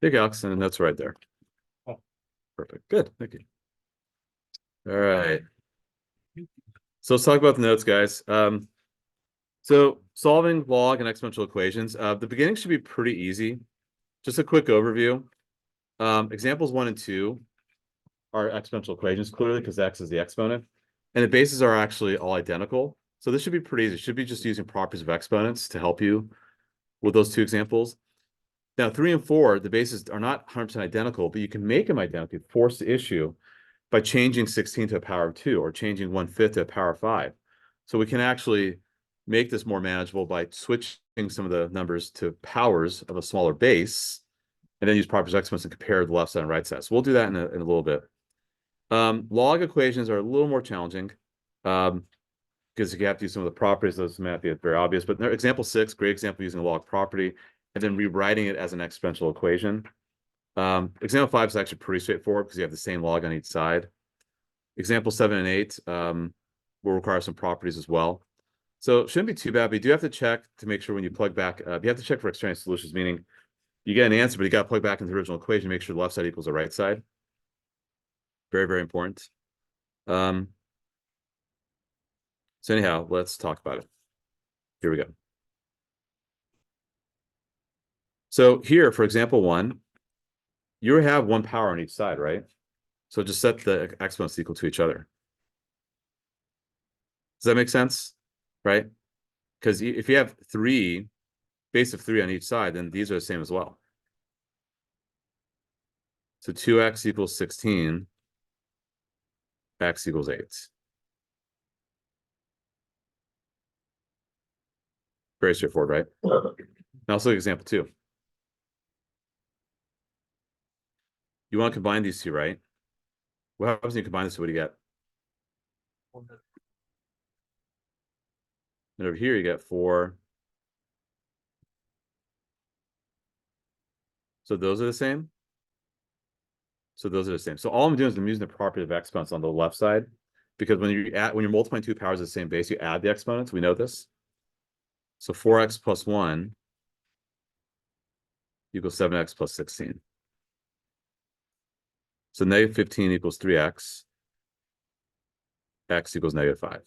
Big Alex, and that's right there. Oh. Perfect. Good. Thank you. All right. So let's talk about the notes, guys. So solving log and exponential equations. The beginning should be pretty easy. Just a quick overview. Examples 1 and 2 are exponential equations, clearly, because x is the exponent. And the bases are actually all identical. So this should be pretty easy. It should be just using properties of exponents to help you with those two examples. Now, 3 and 4, the bases are not 100% identical, but you can make them identical, force the issue by changing 16 to a power of 2 or changing 1/5 to a power of 5. So we can actually make this more manageable by switching some of the numbers to powers of a smaller base and then use properties of exponents and compare the left side and right side. So we'll do that in a little bit. Log equations are a little more challenging because you have to use some of the properties. Those may not be very obvious, but example 6, great example using a log property and then rewriting it as an exponential equation. Example 5 is actually pretty straightforward because you have the same log on each side. Example 7 and 8 will require some properties as well. So it shouldn't be too bad, but you do have to check to make sure when you plug back, you have to check for extraneous solutions, meaning you get an answer, but you got to plug back into the original equation, make sure the left side equals the right side. Very, very important. So anyhow, let's talk about it. Here we go. So here, for example 1, you have one power on each side, right? So just set the exponents equal to each other. Does that make sense? Right? Because if you have 3, base of 3 on each side, then these are the same as well. So 2x equals 16, x equals 8. Very straightforward, right? Now let's look at example 2. You want to combine these two, right? What happens when you combine this? What do you get? And over here, you get 4. So those are the same. So those are the same. So all I'm doing is I'm using the property of exponents on the left side, because when you're multiplying two powers of the same base, you add the exponents. We know this. So 4x plus 1 equals 7x plus 16. So negative 15 equals 3x. X equals negative 5.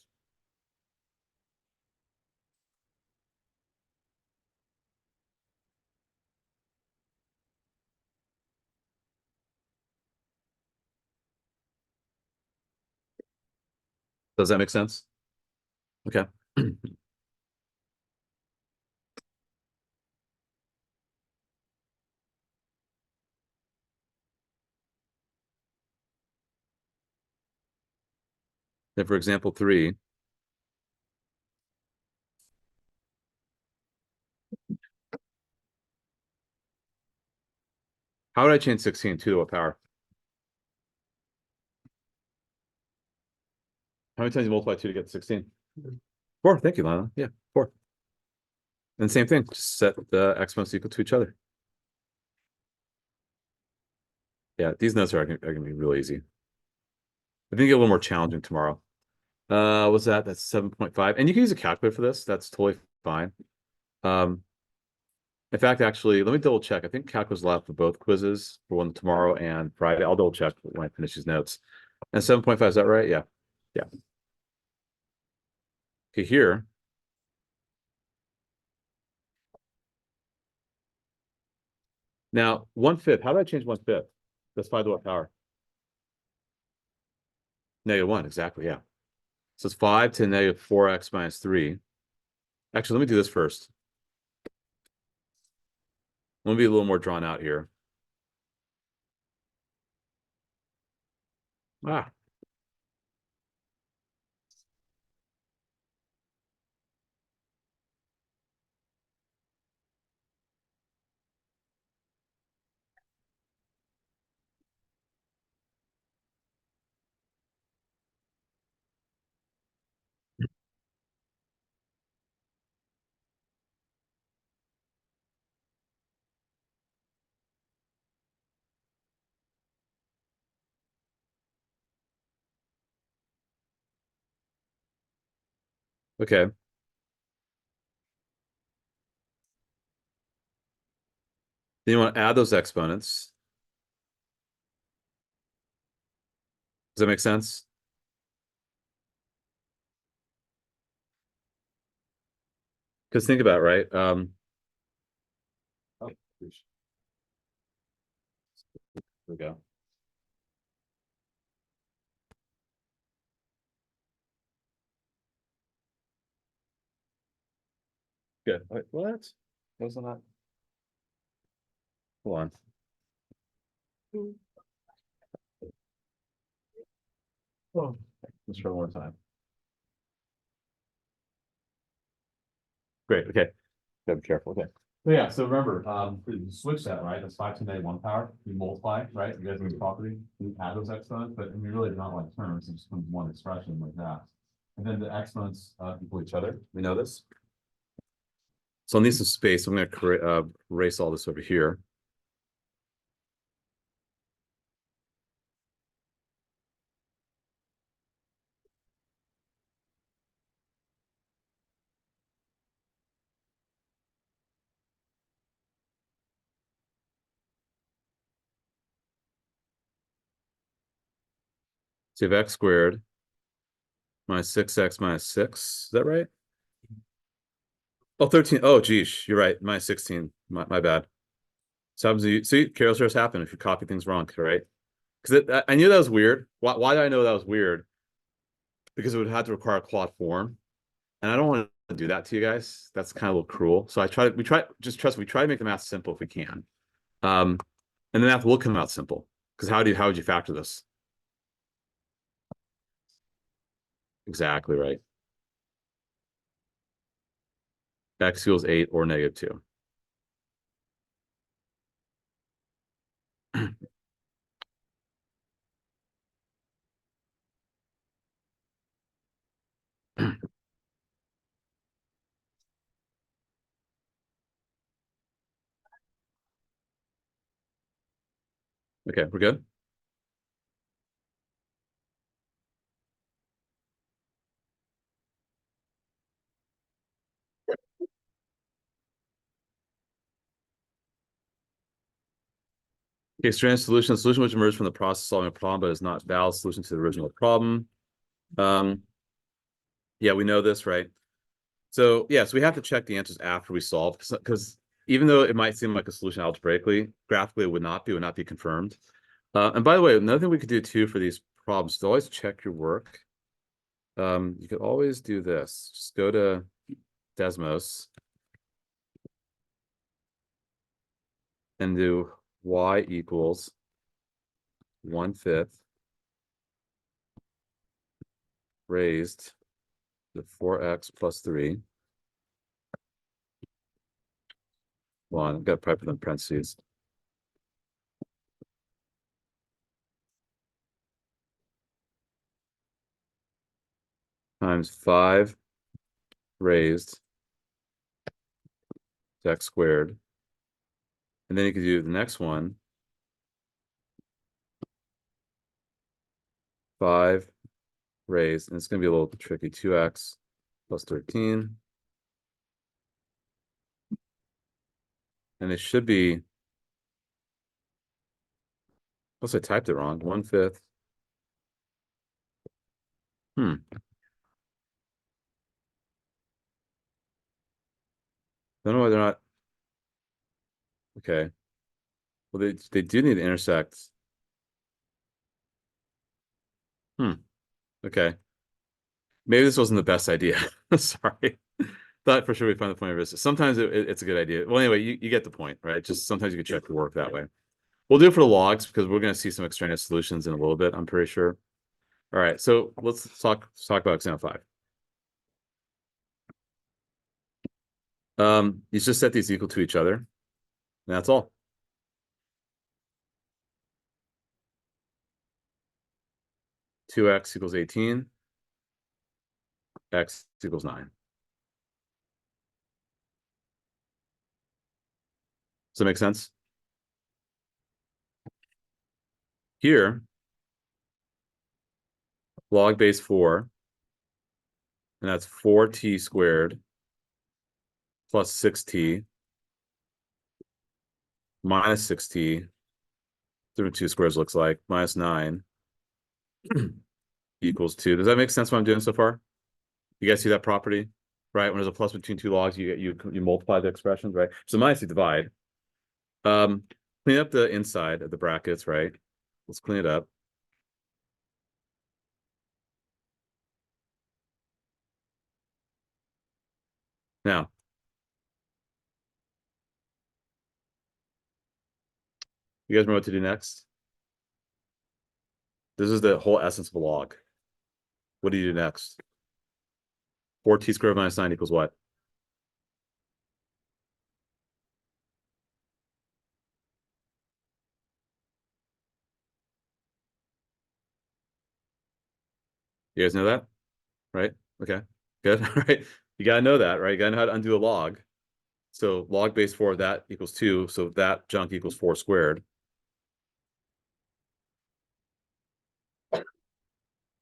Does that make sense? Okay. Then for example 3, how would I change 16 to a power? How many times you multiply 2 to get 16? 4. Thank you, Lana. Yeah, 4. And same thing, just set the exponents equal to each other. Yeah, these notes are gonna be really easy. I think get a little more challenging tomorrow. What's that? That's 7.5. And you can use a calculator for this. That's totally fine. In fact, actually, let me double check. I think calculus left for both quizzes for one tomorrow and Friday. I'll double check when I finish these notes. And 7.5, is that right? Yeah. Yeah. Okay, here. Now, 1/5. How do I change 1/5? That's 5 to what power? -1, exactly, yeah. So it's 5 to negative 4x minus 3. Actually, let me do this first. Let me be a little more drawn out here. Ah. Okay. Then you want to add those exponents. Does that make sense? Because think about it, right? Oh, here we go. Good. Wait, what? Wasn't that? Hold on. Oh, let's try one more time. Great. Okay. Gotta be careful. Okay. So yeah. So remember, you switch that, right? That's 5 to the -1 power. You multiply, right? You guys know the property. You add those exponents, but we really not like terms. It just becomes one expression like that. And then the exponents equal each other. We know this. So I'll need some space. I'm going to erase all this over here. So you have x squared minus 6x minus 6. Is that right? Oh, 13. Oh, geez. You're right. Minus 16. My bad. So happens you see, chaos errors happen if you copy things wrong, right? Because I knew that was weird. Why did I know that was weird? Because it would have to require a Claude form. And I don't want to do that to you guys. That's kind of a little cruel. So just trust me, we try to make the math simple if we can. And the math will come out simple. Because how would you factor this? Exactly right. X equals 8 or -2. Okay, we're good. Okay, strand solution which emerged from the process of solving a problem, but is not valid solution to the original problem. Yeah, we know this, right? So yeah, so we have to check the answers after we solve, because even though it might seem like a solution algebraically, graphically it would not be confirmed. And by the way, another thing we could do too for these problems is to always check your work. You could always do this. Just go to Desmos and do y equals 1/5 raised to 4x plus 3. Well, I've got to probably put in parentheses. Times 5 raised to x squared. And then you could do the next one. 5 raised, and it's going to be a little tricky, 2x plus 13. And it should be, plus I typed it wrong, 1/5. Don't know why they're not. Okay. Well, they do need to intersect. Okay. Maybe this wasn't the best idea. Sorry. Thought for sure we find the point of this. Sometimes it's a good idea. Well, anyway, you get the point, right? Just sometimes you can check the work that way. We'll do it for the logs because we're going to see some extraneous solutions in a little bit, I'm pretty sure. All right, so let's talk about example 5. You just set these equal to each other. And that's all. Two x equals 18. X equals 9. Does that make sense? Here, log base 4, and that's 4t squared plus 6t minus 6t, 2 squares looks like, minus 9 equals 2. Does that make sense what I'm doing so far? You guys see that property? Right? When there's a plus between two logs, you multiply the expressions, right? So minus you divide. Clean up the inside of the brackets, right? Let's clean it up. Now, you guys remember what to do next? This is the whole essence of a log. What do you do next? 4t squared minus 9 equals what? You guys know that? Right? Okay, good. All right. You gotta know that, right? You gotta know how to undo a log. So log base 4 of that equals 2. So that junk equals 4 squared.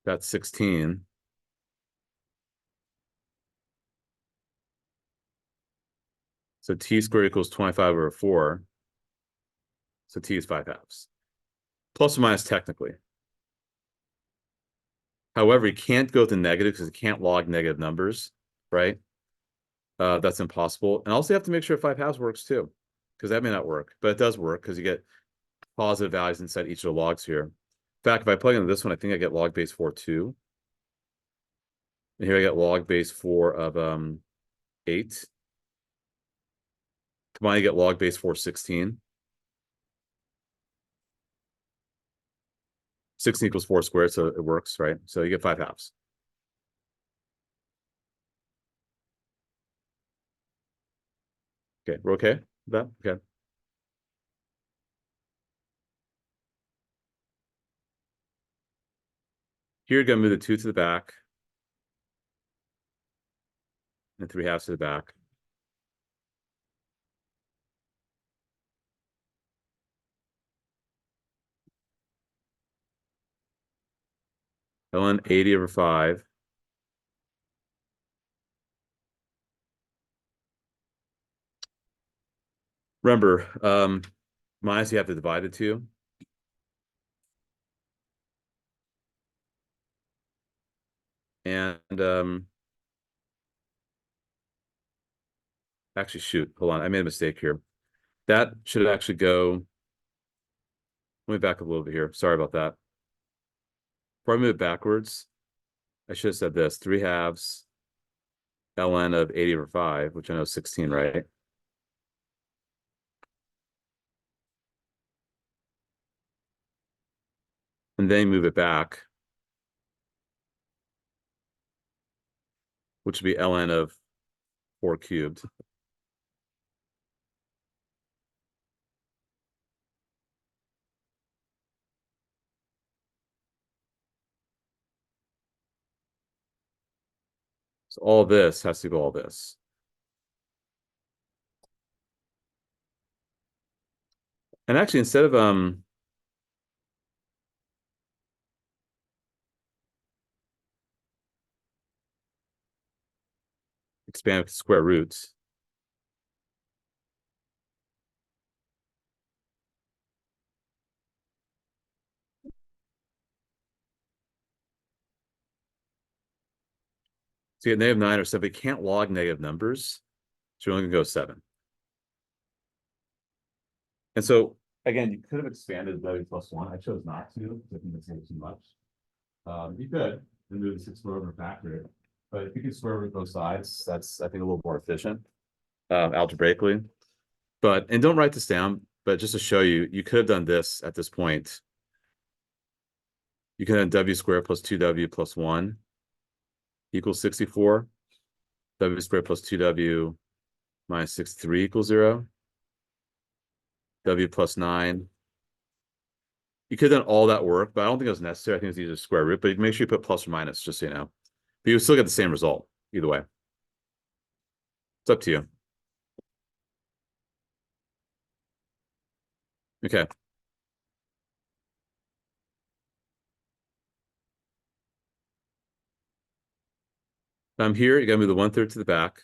That's 16. So t squared equals 25 over 4. So t is 5/2. Plus or minus technically. However, you can't go with the negative because you can't log negative numbers, right? That's impossible. And also you have to make sure 5/2 works too, because that may not work, but it does work because you get positive values inside each of the logs here. In fact, if I plug into this one, I think I get log base 4 2. And here I get log base 4 of 8. Combine, you get log base 4 16. 16 equals 4 squared, so it works, right? So you get 5/2. Okay, we're okay with that? Okay. Here you're gonna move the 2 to the back and 3/2 to the back. ln 80 over 5. Remember, minus you have to divide the 2. And actually, shoot, hold on. I made a mistake here. That should actually go. Let me back up a little bit here. Sorry about that. Before I move it backwards, I should have said this: 3/2 ln of 80 over 5, which I know is 16, right? And then move it back, which would be ln of 4 cubed. So all this has to go all this. And actually, instead of expand with square roots, so you get -9 or 7, but you can't log negative numbers. So you're only gonna go 7. And so again, you could have expanded W plus 1. I chose not to because I think that's too much. You could and move the 6 square root and factor it, but if you can square root both sides, that's I think a little more efficient algebraically. But and don't write this down, but just to show you, you could have done this at this point. You could have W squared plus 2W plus 1 equals 64. W squared plus 2W minus 63 equals 0. W plus 9. You could have done all that work, but I don't think it was necessary. I think it's easier to square root, but make sure you put plus or minus, just so you know. But you still get the same result either way. It's up to you. Okay. Here, you gotta move the 1/3 to the back.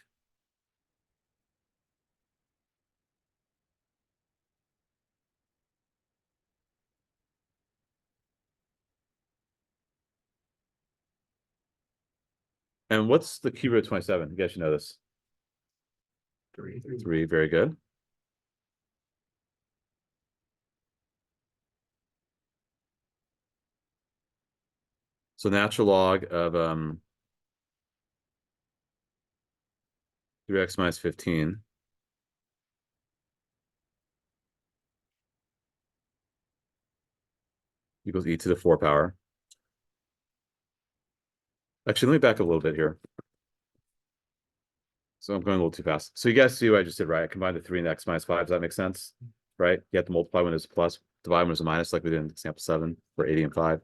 And what's the cube root of 27? You guys should know this. 3. 3, very good. So natural log of 3x minus 15 equals e to the 4 power. Actually, let me back up a little bit here. So I'm going a little too fast. So you guys see what I just did, right? I combined the 3 and the x minus 5. Does that make sense? Right? You have to multiply when it's plus, divide when it's a minus, like we did in example 7 for 80 and 5.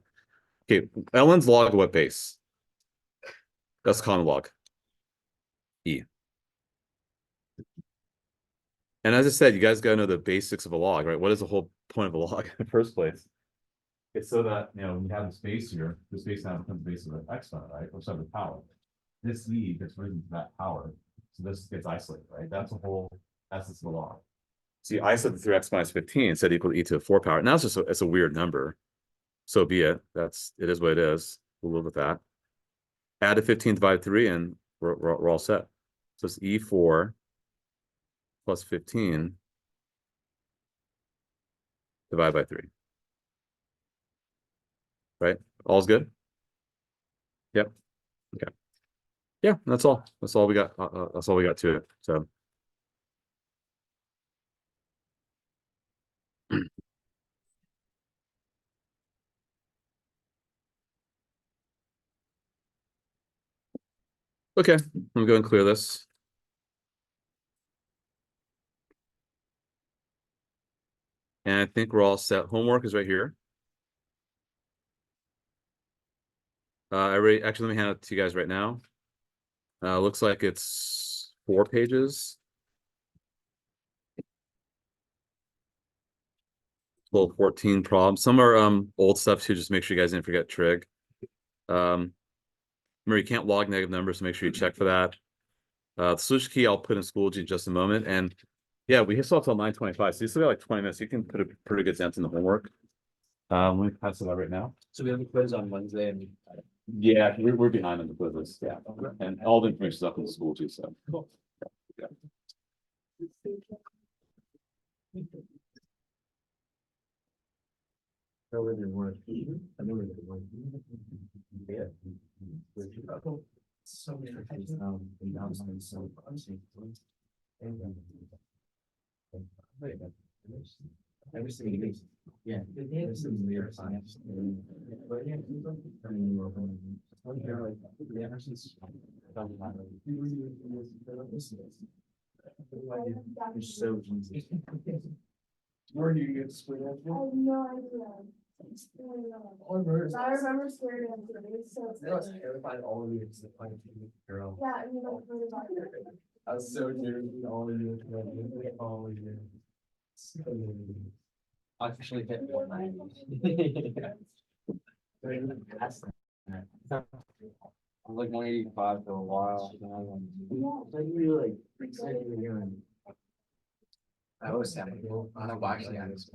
Okay, ln's log of what base? That's common log. E. And as I said, you guys got to know the basics of a log, right? What is the whole point of a log in the first place? It's so that, when you have this base here, this base now becomes the base of the exponent, right? Or some of the power. This e gets written to that power. So this gets isolated, right? That's the whole essence of the log. So you isolate the 3x minus 15 instead equal to e to the 4 power. Now it's just it's a weird number. So be it. It is what it is. We'll live with that. Add a 15 divided 3 and we're all set. So it's e4 plus 15 divided by 3. Right? All's good? Yep. Okay. Yeah, that's all. That's all we got. That's all we got to it. So. Okay, let me go and clear this. And I think we're all set. Homework is right here. Actually, let me hand it to you guys right now. Looks like it's 4 pages. Well, 14 problems. Some are old stuff too. Just make sure you guys didn't forget trig. Remember, you can't log negative numbers, so make sure you check for that. The solution key I'll put in Schoology in just a moment. And yeah, we still have till 9:25, so you still got like 20 minutes. You can put a pretty good dent in the homework. Let me pass it out right now. So we have a quiz on Wednesday, and Yeah, we're behind on the quizzes. Yeah, and all the information is up in the school too. So cool. Yeah. So many every single day. Yeah. So easy. Where do you get split up? I have no idea. I remember scared of it. So I was terrified all of you to the point girl. yeah, and you don't really about it. I was so nervous all of you. All of you. I officially hit one. I was like 185 for a while. I was sad. I don't know why actually I was